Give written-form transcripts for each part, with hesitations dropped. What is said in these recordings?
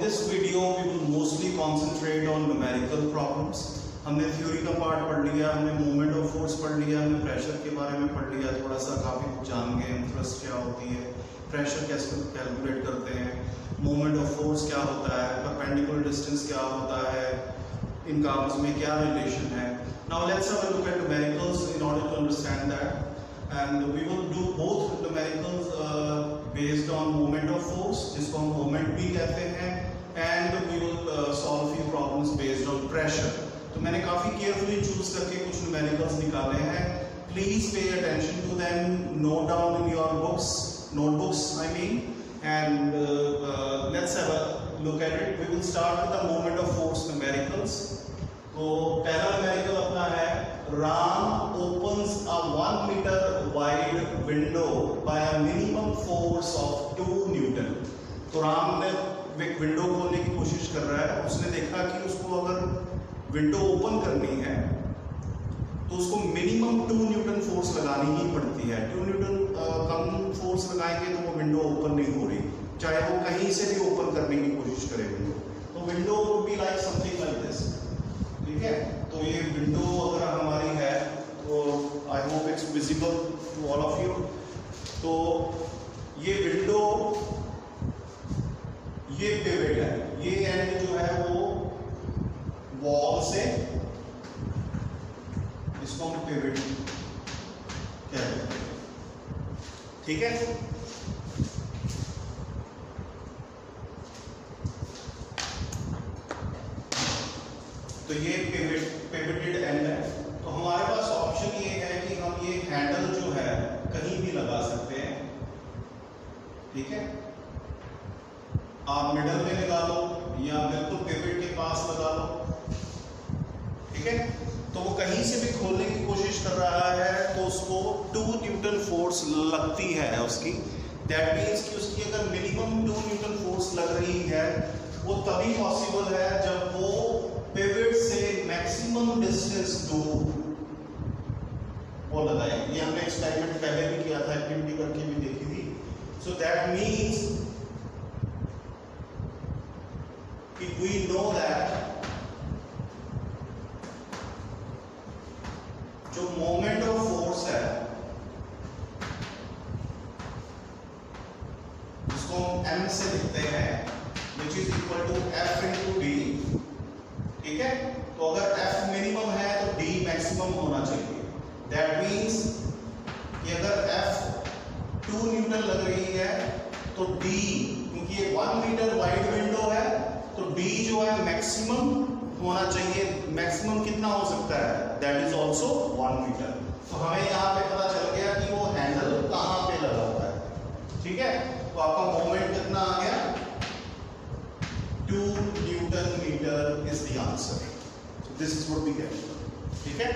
in this video we will mostly concentrate on numerical problems. हमने theory का part पढ़ लिया, हमने मूवमेंट ऑफ फोर्स पढ़ लिया, हमने प्रेशर के बारे में पढ़ लिया, थोड़ा सा काफ़ी कुछ जान गए, थ्रस्ट क्या होती है, प्रेशर कैसे कैलकुलेट करते हैं, मूवमेंट ऑफ फोर्स क्या होता है, परपेंडिकुलर डिस्टेंस क्या होता है, इनका आपस में क्या रिलेशन है. Now let's have a look at numericals in order to understand that. And we will do both numericals based on moment of force, जिसको हम moment भी कहते हैं, and we will solve few problems based on pressure. तो मैंने काफ़ी carefully choose करके कुछ numericals निकाले हैं. Please pay attention to them, note down in your notebooks I mean, and let's have a look at it. We will start with the moment of force numericals. तो पहला numerical अपना है, Ram opens a 1 meter wide window by a minimum force of 2 Newton. तो राम ने एक window खोलने की कोशिश कर रहा है. उसने देखा कि उसको अगर विंडो ओपन करनी है तो उसको मिनिमम 2 न्यूटन फोर्स लगानी ही पड़ती है. 2 न्यूटन कम फोर्स लगाएंगे तो वो विंडो ओपन नहीं हो रही, चाहे वो कहीं से भी ओपन करने की कोशिश करे विंडो. तो window would be like something like this. ठीक है, तो ये विंडो अगर हमारी है तो I hope it's visible to all of you. तो ये विंडो, ये पिवट है, ये एंड जो है वो वॉल से, इसको हम पिवट कहते हैं. ठीक है, तो ये पिवटेड एंड है. तो हमारे पास ऑप्शन ये है कि हम ये हैंडल जो है कहीं भी लगा सकते हैं. ठीक है, आप मिडल में लगा लो या बिल्कुल पिवट के पास लगा लो. ठीक है, तो वो कहीं से भी खोलने की कोशिश कर रहा है तो उसको 2 न्यूटन फोर्स लगती है उसकी. दैट मीन्स कि उसकी अगर मिनिमम 2 न्यूटन फोर्स लग रही है वो तभी पॉसिबल है जब वो पिवट से मैक्सिमम डिस्टेंस दूर वो लगाए. ये हमने एक्सपेरिमेंट पहले भी किया था, एक्टिविटी करके भी देखी थी. सो दैट मीन्स कि वी नो दैट जो मोमेंट ऑफ फोर्स है जिसको हम m से लिखते हैं, which is equal to F into D. ठीक है, तो अगर F मिनिमम है तो D मैक्सिमम होना चाहिए. दैट मीन्स कि अगर F 2 न्यूटन लग रही है तो D, क्योंकि ये 1 मीटर वाइड विंडो है तो D जो है मैक्सिमम होना चाहिए. मैक्सिमम कितना हो सकता है? That is also 1 metre. तो हमें यहाँ पे पता चल गया कि वो हैंडल कहाँ पे लगा हुआ है. ठीक है, तो आपका मोमेंट कितना आ गया? 2 newton metre is the answer. So this is what we get. ठीक है,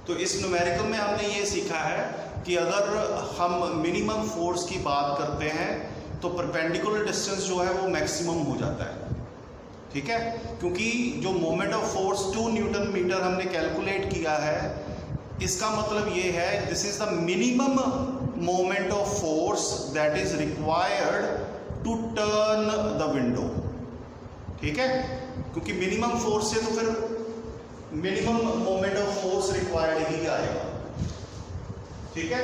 तो इस न्यूमेरिकल में हमने ये सीखा है कि अगर हम मिनिमम फोर्स की बात करते हैं तो परपेंडिकुलर डिस्टेंस जो है वो मैक्सिमम हो जाता है. ठीक है, क्योंकि जो moment of force 2 newton metre हमने कैलकुलेट किया है, इसका मतलब ये है this is the minimum moment of force that is required to turn the window. ठीक है, क्योंकि मिनिमम फोर्स से तो फिर minimum moment of force required ही आएगा. ठीक है,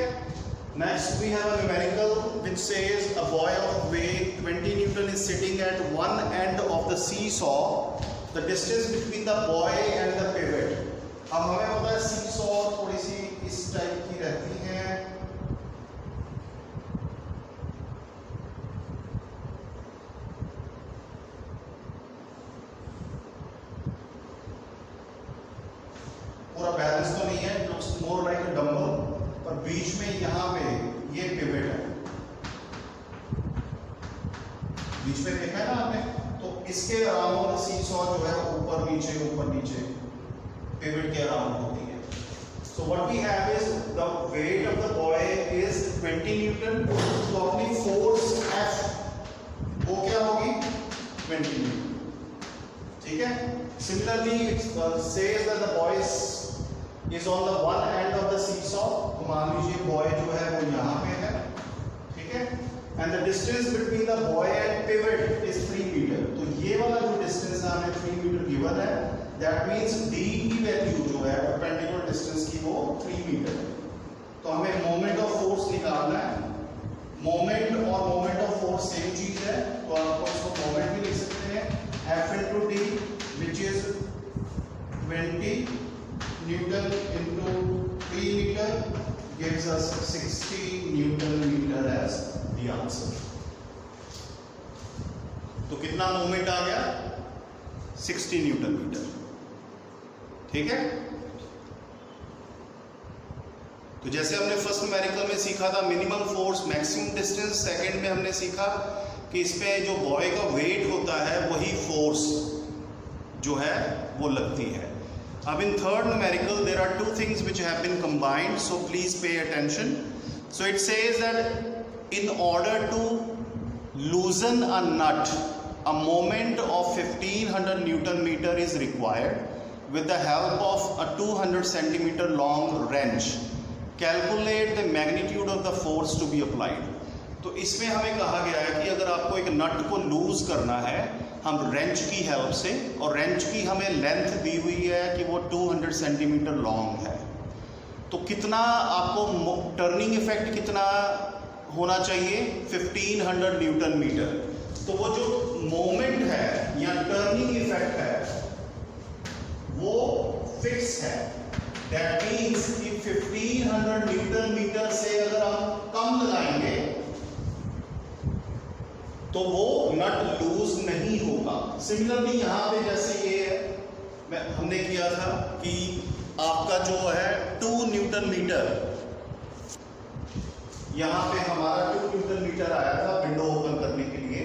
next we have a numerical which says a boy of weight 20 newton is sitting at one end of the seesaw. The distance between the boy and the pivot. अब हमें पता है seesaw थोड़ी सी इस टाइप की रहती है. पूरा बैलेंस तो नहीं है, लुक्स मोर लाइक अ डंबल, पर बीच में यहाँ पे ये पिवट है. बीच में देखा है ना आपने, तो इसके अराउंड सीसॉ जो है ऊपर नीचे पिवट के अराउंड होती है. So what we have is the weight of the boy is 20 newton. तो अपनी फोर्स F वो क्या होगी? 20 न्यूटन. ठीक है, similarly it says that the boy is on the one end of the seesaw. तो मान लीजिए बॉय जो है वो यहाँ पे है. ठीक है, and the distance between the boy and pivot is 3 meter. तो मीटर गिवन है, दैट मीन्स डी की वैल्यू जो है परपेंडिकुलर डिस्टेंस की वो 3 मीटर है। तो हमें मोमेंट ऑफ फोर्स निकालना है। मोमेंट और मोमेंट ऑफ फोर्स सेम चीज है, तो आपको इसको मोमेंट भी लिख सकते हैं, F into D which is 20 Newton into 3 meter gives us 60 Newton meter as the answer। तो कितना मोमेंट आ गया? 60 न्यूटन मीटर। ठीक है, तो जैसे हमने फर्स्ट न्यूमेरिकल में सीखा था minimum force maximum distance, second में हमने सीखा कि इसमें जो बॉय का वेट होता है वही फोर्स जो है वो लगती है। अब in third numerical there are two things which have been combined, so please pay attention. So it says that in order to loosen a nut a moment of 1500 Newton meter is required with the help of a 200 centimeter long wrench. Calculate the magnitude of the force to be applied. तो इसमें हमें कहा गया है कि अगर आपको एक नट को लूज करना है हम रेंच की हेल्प से, और रेंच की हमें लेंथ दी हुई है कि वो 200 सेंटीमीटर लॉन्ग है, तो कितना आपको टर्निंग इफेक्ट कितना होना चाहिए? 1500 न्यूटन मीटर। तो वो जो मोमेंट है या टर्निंग इफेक्ट है वो फिक्स है। दैट मीन्स कि 1500 न्यूटन मीटर से अगर हम कम लगाएंगे तो वो नट लूज नहीं होगा। सिमिलरली यहां पे जैसे ये हमने किया था कि आपका जो है 2 न्यूटन मीटर, यहां पे हमारा 2 न्यूटन मीटर आया था विंडो ओपन करने के लिए।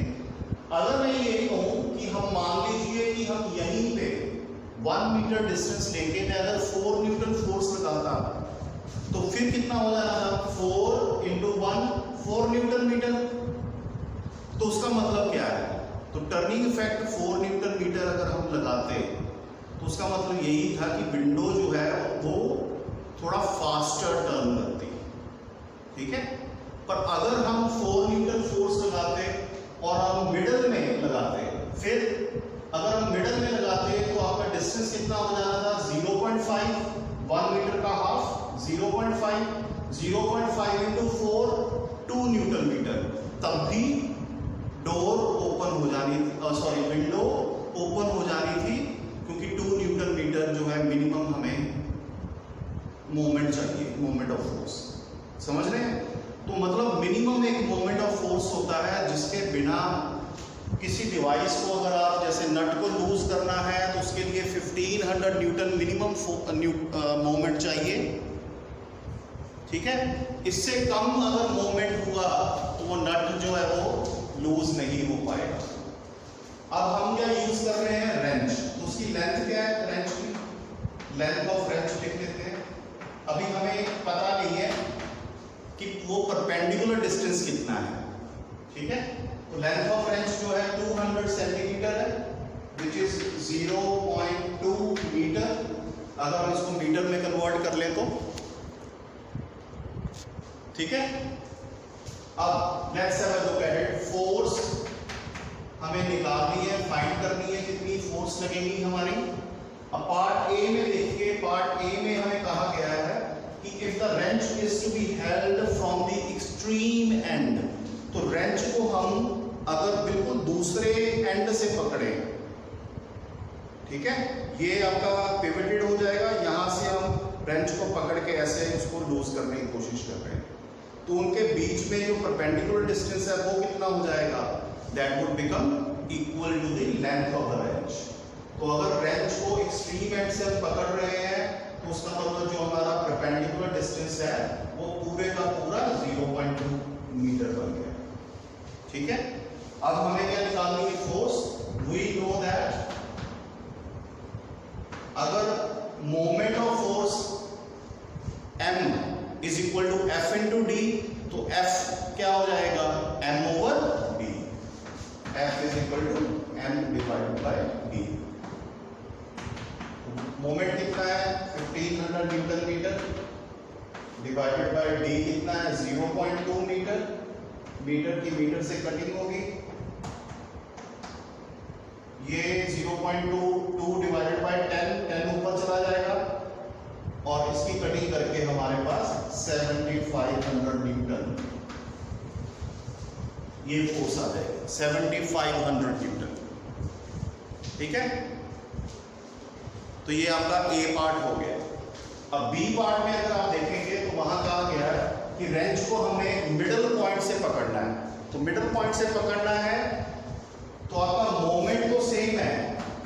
अगर मैं यही कहूं कि हम मान लीजिए कि हम यहीं पे 1 मीटर डिस्टेंस लेके मैं अगर 4 न्यूटन फोर्स लगाता तो फिर कितना हो जाना था? 4 into 1 4 न्यूटन मीटर। तो उसका मतलब क्या है? तो टर्निंग इफेक्ट 4 न्यूटन मीटर अगर हम लगाते तो उसका मतलब यही था कि विंडो जो है वो थोड़ा फास्टर टर्न करती, ठीक है। पर अगर हम 4 न्यूटन फोर्स लगाते और हम मिडल में लगाते, फिर अगर हम मिडल में लगाते तो आपका डिस्टेंस कितना हो जाना था? 0.5, 1 मीटर का हाफ 0.5 into 4 2 न्यूटन मीटर। तब भी डोर ओपन हो जानी थी, विंडो ओपन हो जानी थी, क्योंकि 2 न्यूटन मीटर जो है मिनिमम हमें मोमेंट चाहिए, मोमेंट ऑफ फोर्स। समझ रहे हैं? तो मतलब मिनिमम एक मोमेंट ऑफ फोर्स होता है जिसके बिना किसी डिवाइस को, अगर आप जैसे नट को लूज करना है तो उसके लिए 1500 न्यूटन मिनिमम मोमेंट चाहिए, ठीक है। इससे कम अगर मोमेंट हुआ तो वो नट जो है वो लूज नहीं हो पाएगा। अब हम क्या यूज कर रहे हैं? रेंच। तो उसकी लेंथ क्या है? रेंच की लेंथ ऑफ रेंच लिख लेते हैं। अभी हमें पता नहीं है कि वो परपेंडिकुलर डिस्टेंस कितना है, ठीक है। तो लेंथ ऑफ रेंच जो है 200 सेंटीमीटर है, विच इज 0.2 मीटर। अगर हम इसको मीटर में कन्वर्ट कर लें तो ठीक है। अब let's have a look at it. Force हमें निकालनी है, फाइंड करनी है कितनी फोर्स लगेगी हमारी। अब पार्ट ए में देखिए, पार्ट ए में हमें कहा गया है कि if the wrench is to be held from the extreme end, तो रेंच को हम अगर बिल्कुल दूसरे एंड से पकड़े, ठीक है, ये आपका पिवटेड हो जाएगा, यहां से हम रेंच को पकड़ के ऐसे उसको लूज करने की कोशिश कर रहे हैं, तो उनके बीच में जो परपेंडिकुलर डिस्टेंस है वो कितना हो जाएगा? That would become equal to the length of the wrench. तो अगर रेंच को एक्सट्रीम एंड से हम पकड़ रहे हैं तो उसका मतलब जो हमारा परपेंडिकुलर डिस्टेंस है वो पूरे का पूरा 0.2 मीटर बन गया, ठीक है। अब हमें क्या निकालनी है? फोर्स। वी नो दैट अगर moment of force m is equal to F into D, तो F क्या हो जाएगा? m over d। F is equal to m divided by d। Moment कितना है? 1500 newton metre divided by d कितना है? 0.2 metre. Metre की मीटर से कटिंग होगी, ये 0.2 2 डिवाइडेड बाय 10 ऊपर चला जाएगा और इसकी कटिंग करके हमारे पास 7500 न्यूटन ये फोर्स आ जाएगा, 7500 न्यूटन। ठीक है, तो ये आपका ए पार्ट हो गया। अब बी पार्ट में अगर आप देखेंगे तो वहां कहा गया है कि रेंच को हमें मिडल पॉइंट से पकड़ना है। तो मिडल पॉइंट से पकड़ना है तो आपका मोमेंट तो सेम है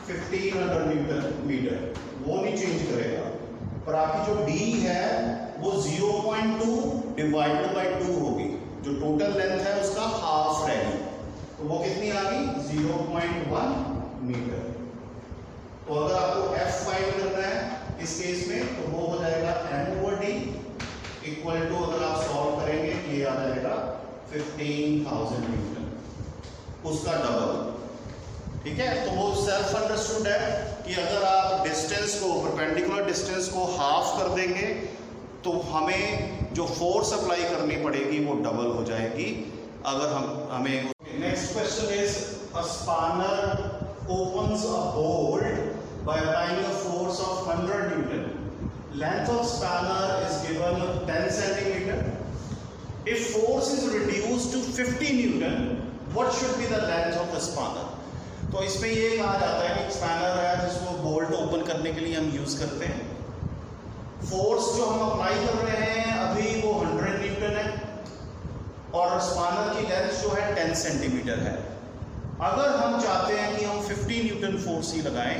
1500 न्यूटन मीटर, वो नहीं चेंज करेगा, पर आपकी जो डी है वो 0.2 डिवाइडेड बाय 2 होगी, जो टोटल लेंथ है उसका हाफ रहेगी, तो वो कितनी आ गई 0.1 मीटर। तो अगर आपको F फाइंड करना है इस केस में तो वो हो जाएगा m/d इक्वल टू, अगर आप सॉल्व करेंगे ये आ जाएगा 15,000 न्यूटन, उसका डबल। ठीक है, तो वो सेल्फ अंडरस्टूड है कि अगर आप डिस्टेंस को, परपेंडिकुलर डिस्टेंस को हाफ कर देंगे तो हमें जो फोर्स अप्लाई करनी पड़ेगी वो डबल हो जाएगी। अगर हमें next question is a spanner opens a bolt by applying a force of 100 Newton. Length of spanner is given 10 centimeter. If force is reduced to 50 Newton, what should be the length of the spanner? तो इसमें ये कहा जाता है कि spanner है जिसको bolt open करने के लिए हम यूज करते हैं। फोर्स जो हम अप्लाई कर रहे हैं अभी वो 100 न्यूटन है और स्पैनर की लेंथ जो है 10 सेंटीमीटर है। अगर हम चाहते हैं कि हम 50 न्यूटन फोर्स ही लगाएं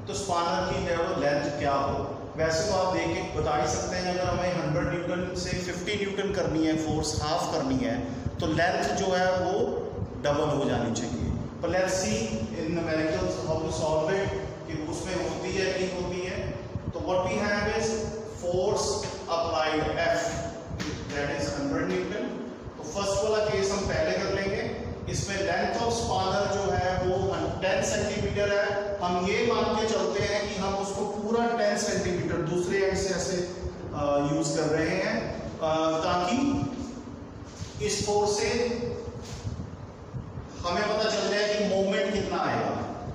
तो स्पैनर की लेंथ क्या हो? वैसे तो आप देख के बता ही सकते हैं, अगर हमें 100 न्यूटन से 50 न्यूटन करनी है, फोर्स हाफ करनी है, तो लेंथ जो है वो डबल हो जानी चाहिए। पर let's see in numericals how to solve it, कि उसमें होती है नहीं होती है। तो what we have is force applied F, that is 100 newton. तो फर्स्ट वाला केस हम पहले कर लेंगे। इसमें लेंथ ऑफ स्पैनर जो है वो 10 सेंटीमीटर है। हम ये मान के चलते हैं कि हम उसको पूरा 10 सेंटीमीटर दूसरे एंड से ऐसे यूज कर रहे हैं ताकि इस फोर्स से हमें पता चल जाए कि मोमेंट कितना आएगा।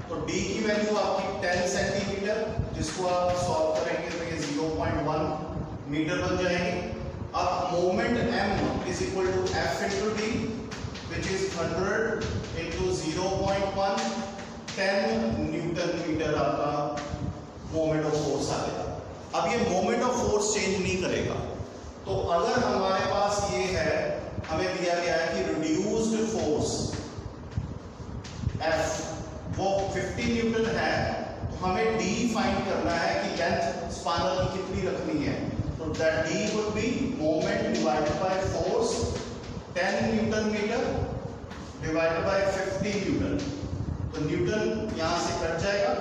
तो D की वैल्यू आपकी 10 सेंटीमीटर, जिसको आप सॉल्व करेंगे तो ये 0.1 मीटर बन जाएगी। अब moment M is equal to F into D, which is 100 into 0.1, 10 newton metre आपका मोमेंट ऑफ फोर्स आ गया। अब ये मोमेंट ऑफ फोर्स चेंज नहीं करेगा। तो अगर हमारे पास ये है, हमें दिया गया है कि रिड्यूस्ड फोर्स F वो 50 न्यूटन है, तो हमें D फाइंड करना है कि लेंथ स्पैनर की कितनी रखनी है। तो that D would be moment divided by force 10 newton metre divided by 50 newton. तो न्यूटन यहाँ से कट जाएगा,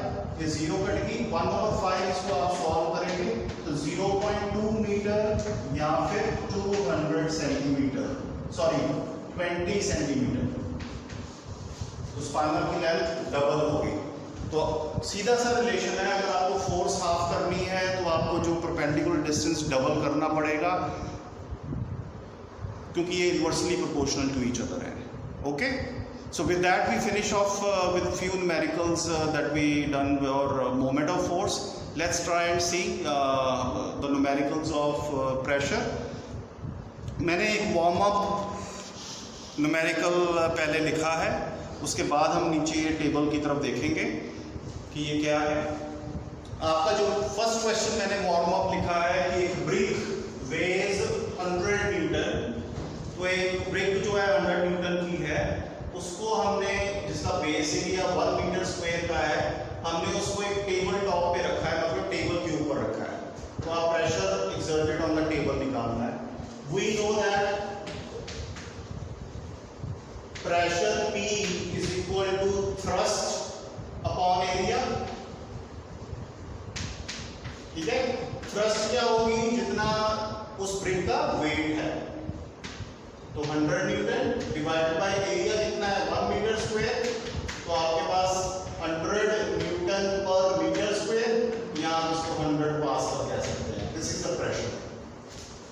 ये 0 कटेगी, 1/5 इसको आप सॉल्व करेंगे तो 0.2 मीटर या फिर 200 सेंटीमीटर, सॉरी 20 सेंटीमीटर। तो स्पैनर की लेंथ डबल होगी। तो सीधा सा रिलेशन है, अगर आपको फोर्स हाफ करनी है तो आपको जो परपेंडिकुलर डिस्टेंस डबल करना पड़ेगा, क्योंकि ये inversely proportional to each other है। Okay, so with that we finish off with few numericals that we done for moment of force. Let's try and see the numericals of pressure. मैंने एक warm up numerical पहले लिखा है, उसके बाद हम नीचे ये टेबल की तरफ देखेंगे कि ये क्या है। आपका जो फर्स्ट क्वेश्चन मैंने वार्म अप लिखा है कि एक ब्रिक वेज 100 न्यूटन, तो एक ब्रिक जो है 100 न्यूटन की है, उसको हमने, जिसका बेस एरिया 1 मीटर स्क्वायर का है, हमने उसको एक टेबल टॉप पे रखा है, मतलब टेबल के ऊपर रखा है। तो आप pressure exerted on the table निकालना है। We know that pressure P is equal to thrust upon area. ठीक है, थ्रस्ट क्या होगी? जितना उस ब्रिक का वेट है। तो 100 न्यूटन डिवाइडेड बाय एरिया कितना है 1 मीटर स्क्वायर, तो आपके पास 100 न्यूटन पर मीटर स्क्वायर, या इसको 100 पास्कल कह सकते हैं। This is the pressure.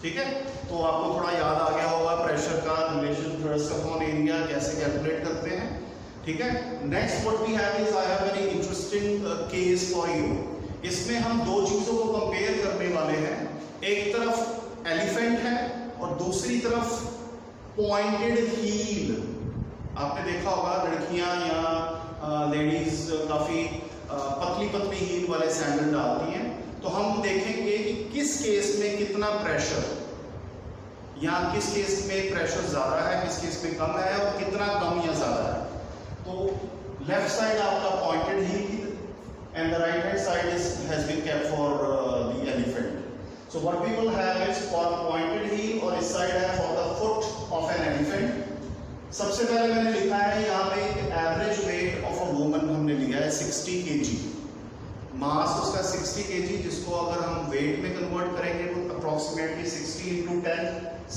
ठीक है, तो आपको थोड़ा याद आ गया होगा प्रेशर का रिलेशन थ्रस्ट अपॉन एरिया कैसे कैलकुलेट करते हैं। ठीक है, next what we have is I have very interesting case for you. इसमें हम दो चीजों को कंपेयर करने वाले हैं, एक तरफ एलिफेंट है और दूसरी तरफ पॉइंटेड हील। आपने देखा होगा लड़कियां या लेडीज काफी पतली पतली हील वाले सैंडल डालती हैं, तो हम देखेंगे कि किस केस में कितना प्रेशर, या किस केस में प्रेशर ज्यादा है, किस केस में कम है और कितना कम या ज्यादा है। तो लेफ्ट साइड आपका pointed heel and the right hand side has been kept for the elephant. So what we will have is for pointed heel और इस साइड है for the foot of an elephant. सबसे पहले मैंने लिखा है यहाँ पे average weight of a woman हमने लिया है 60 kg, मास उसका 60 kg, जिसको अगर हम वेट में कन्वर्ट करेंगे तो अप्रोक्सीमेटली 60 into 10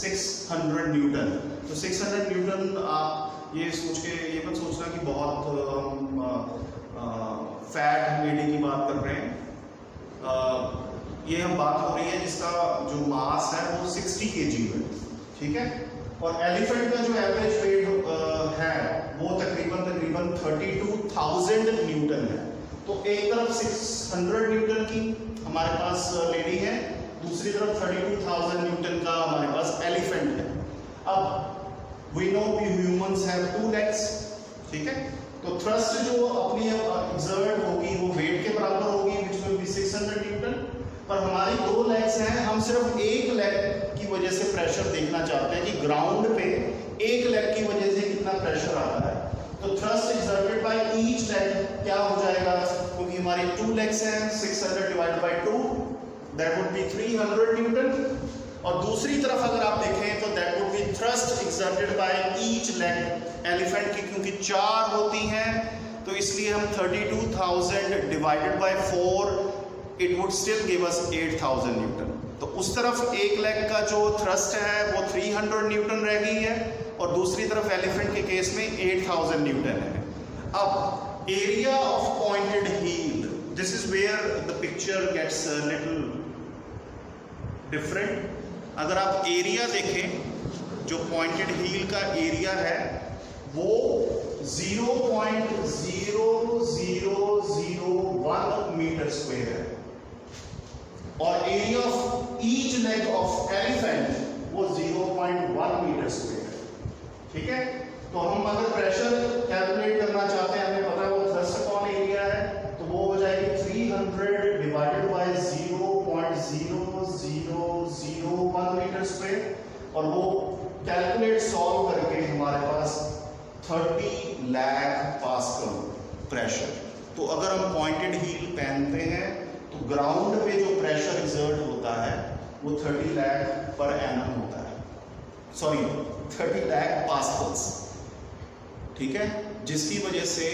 600 न्यूटन। तो 600 न्यूटन आप ये सोच के ये मत सोचना कि बहुत हम फैट लेडी की बात कर रहे हैं। ये हम बात हो रही है जिसका जो मास है वो 60 kg है, ठीक है। और एलिफेंट का जो एवरेज वेट है वो तकरीबन 32,000 न्यूटन है। तो एक तरफ 600 न्यूटन की हमारे पास लेडी है, दूसरी तरफ 32,000 न्यूटन का हमारे पास एलिफेंट है। अब we know we humans have 2 legs, ठीक है। तो थ्रस्ट जो अपनी एक्सर्ट होगी वो वेट के बराबर होगी, which will be 600 न्यूटन। पर हमारी 2 legs हैं, हम सिर्फ एक लेग की वजह से प्रेशर देखना चाहते हैं कि ग्राउंड पे एक लेग की वजह से कितना प्रेशर आता है। तो thrust exerted by each leg क्या हो जाएगा, क्योंकि हमारी 2 legs हैं, 600 divided by 2 that would B 300 Newton. और दूसरी तरफ अगर आप देखें तो that would B thrust exerted by each leg elephant की, क्योंकि 4 होती हैं तो इसलिए हम 32,000 divided by 4 it would still give us 8,000 Newton. तो उस तरफ एक लेग का जो थ्रस्ट है वो 300 न्यूटन रह गई है और दूसरी तरफ एलिफेंट के केस में 8,000 न्यूटन है। अब area of pointed heel, this is where the picture gets little different. अगर आप एरिया देखें, जो पॉइंटेड हील का एरिया है वो 0.0001 मीटर स्क्वायर है और area of each leg of elephant वो 0.1 मीटर स्क्वायर है, ठीक है। तो हम अगर प्रेशर कैलकुलेट करना चाहते हैं, हमें पता है वो थ्रस्ट अपॉन एरिया है, तो वो हो जाएगी 300 डिवाइडेड बाय 0.0001 मीटर स्क्वायर और वो कैलकुलेट सॉल्व करके हमारे पास 30 लाख पास्कल प्रेशर। तो अगर हम पॉइंटेड हील पहनते हैं तो ग्राउंड पे जो प्रेशर एक्सर्ट होता है वो 30 लाख पर एनम होता है, सॉरी 30 लाख पास्कल्स, ठीक है। जिसकी वजह से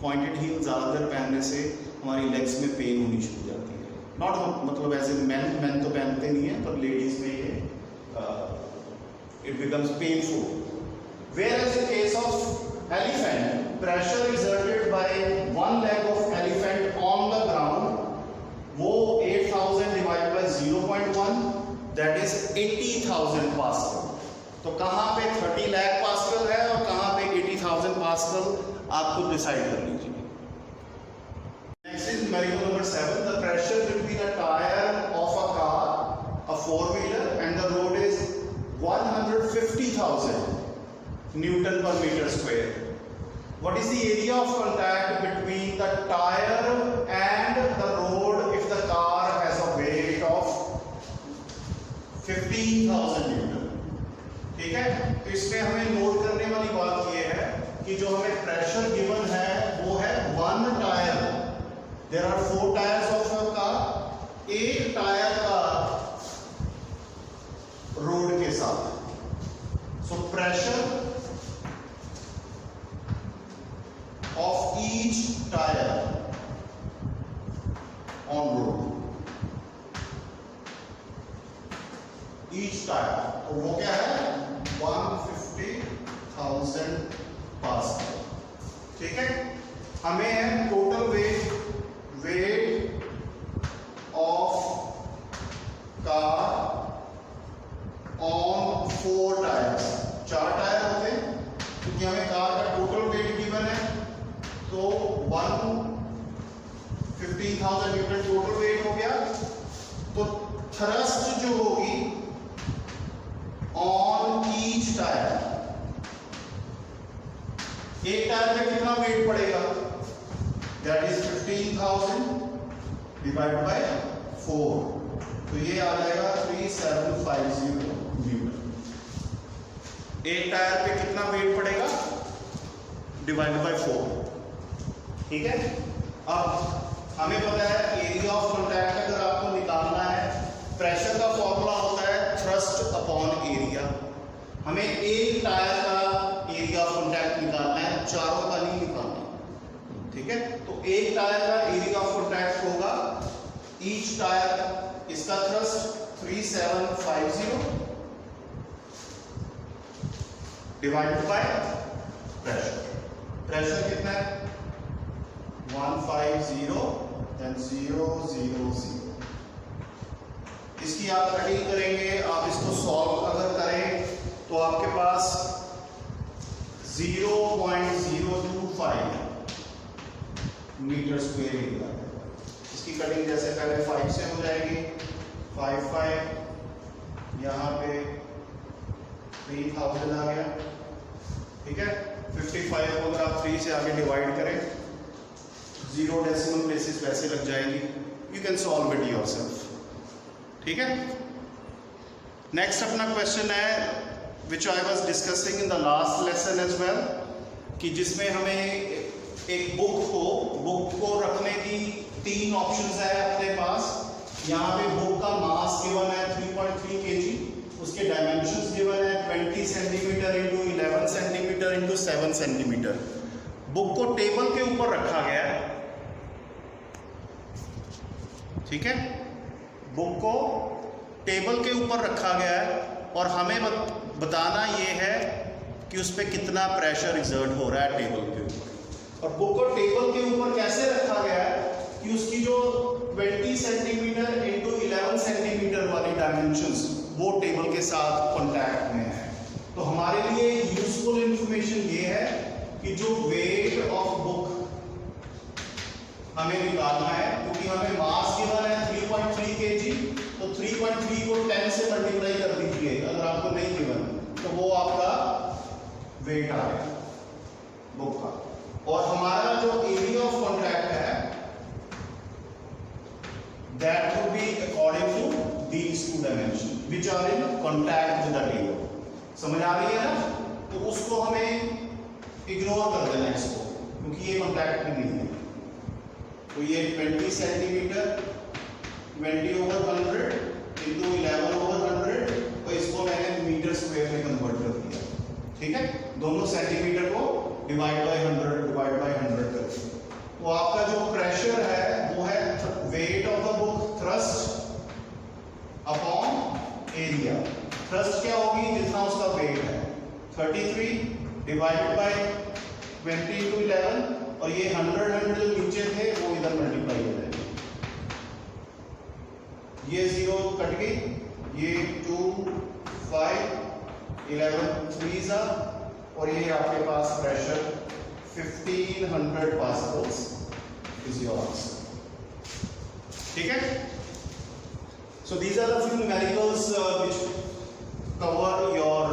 पॉइंटेड हील ज़्यादातर पहनने से हमारी लेग्स में पेन होनी शुरू हो जाती है। नॉट मतलब ऐसे मैन तो पहनते नहीं है, पर लेडीज में ये it becomes painful. Whereas in case of elephant, pressure exerted by one leg of elephant on the ground, वो 8,000 divided by 0.1, that is 80,000 pascal. तो कहाँ पे 30 लाख पास्कल है और कहाँ पे 80,000 पास्कल, आपको डिसाइड कर लीजिए। Next is numerical number 7. The pressure between a tire of a car, a 4-wheeler, and the road is 150,000 Newton per meter square. What is the area of contact between the tire and the road if the car has a weight of 15,000 Newton? ठीक है, तो इसमें हमें note करने वाली बात यह है कि जो हमें प्रेशर गिवन है वो है 1 tyre. There are 4 tyres of a car, एक टायर का रोड के साथ। So pressure of each tire on road, each tire, तो वो क्या है 150,000 पास्कल, ठीक है। हमें है total weight of car on 4 tyres. 4 tyre होते हैं क्योंकि हमें कार का टोटल वेट गिवन है 15,000 न्यूटन टोटल वेट हो गया। तो थ्रस्ट जो होगी ऑन ईच टायर, एक टायर में कितना वेट पड़ेगा, दैट इज 15,000 डिवाइड बाय 4, तो ये आ जाएगा 3750 न्यूटन। एक टायर पे कितना वेट पड़ेगा डिवाइड बाय 4, ठीक है। अब हमें पता है एरिया ऑफ कॉन्टैक्ट अगर आपको निकालना है, प्रेशर का फॉर्मूला होता है थ्रस्ट अपॉन एरिया। हमें एक टायर का एरिया ऑफ कॉन्टैक्ट निकालना है, चारों का नहीं निकालना, ठीक है। तो एक टायर का एरिया ऑफ कॉन्टैक्ट होगा, ईच टायर, इसका thrust 3750 divided by pressure. Pressure कितना है 150 then 000। इसकी आप कटिंग करेंगे, आप इसको सॉल्व अगर करें तो आपके पास 0.025 मीटर स्क्वायर एरिया। इसकी कटिंग जैसे पहले 5 से हो जाएगी, 5 यहाँ पे 3000 आ गया, ठीक है। 55 को अगर आप 3 से आगे डिवाइड करें, 0 डेसिमल प्लेसेस वैसे लग जाएंगी, you can solve it yourself, ठीक है। नेक्स्ट अपना क्वेश्चन है which I was discussing in the last lesson as well, कि जिसमें हमें एक बुक को रखने की 3 ऑप्शंस है अपने पास। यहाँ पे बुक का मास गिवन है 3.3 kg, उसके डायमेंशंस गिवन है 20 centimetre into 11 centimetre into 7 centimetre. Book को टेबल के ऊपर रखा गया है, ठीक है। बुक को टेबल के ऊपर रखा गया है और हमें बताना ये है कि उस पर कितना प्रेशर एक्सर्ट हो रहा है टेबल के ऊपर। और बुक को टेबल के ऊपर कैसे रखा गया है कि उसकी जो 20 सेंटीमीटर इंटू 11 सेंटीमीटर वाली डायमेंशंस वो टेबल के साथ कॉन्टैक्ट में है। तो हमारे लिए यूजफुल इंफॉर्मेशन ये है कि जो वेट ऑफ बुक हमें निकालना है, क्योंकि हमें मास गिवन है 3.3 kg, तो 3.3 को 10 से मल्टीप्लाई कर दीजिए अगर आपको नहीं गिवन, तो वो आपका वेट आ गया बुक का। और हमारा जो एरिया ऑफ कॉन्ट्रैक्ट है that would be according to these 2 dimension which are in contact with the table. समझ आ रही है ना? तो उसको हमें इग्नोर कर देना इसको, क्योंकि ये कॉन्टैक्ट में नहीं है। तो ये 20 सेंटीमीटर 20/100 इंटू 11/100, तो इसको मैंने मीटर स्क्वायर में कन्वर्ट कर दिया, ठीक है। दोनों सेंटीमीटर को डिवाइड बाय 100 कर दिया। तो आपका जो प्रेशर है वो है wait of the book thrust upon area. Thrust क्या होगी, जितना उसका वेट है 33 डिवाइडेड बाय 20 into 11, और ये 100 जो नीचे थे वो इधर मल्टीप्लाई हो जाएंगे। ये 0 कट गई, ये 2 5 11 3s, और ये आपके पास pressure 1500 pascals is your answer, ठीक है। So these are the few numericals which cover your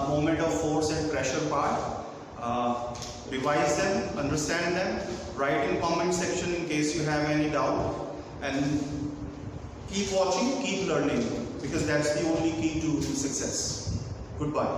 moment of force and pressure part. Revise them, understand them, write in comment section in case you have any doubt, and keep watching, keep learning, because that's the only key to success. Goodbye.